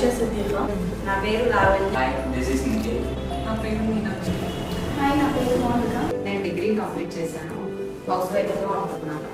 సిద్ధిక. నా పేరు Lavanya. Hi, this is Nikhil. నా పేరు మీనాక్షి. హాయ్, నా పేరు మౌనిక. నేను డిగ్రీ కంప్లీట్ చేశాను. హౌస్ వైఫ్గా ఉంటున్నాను.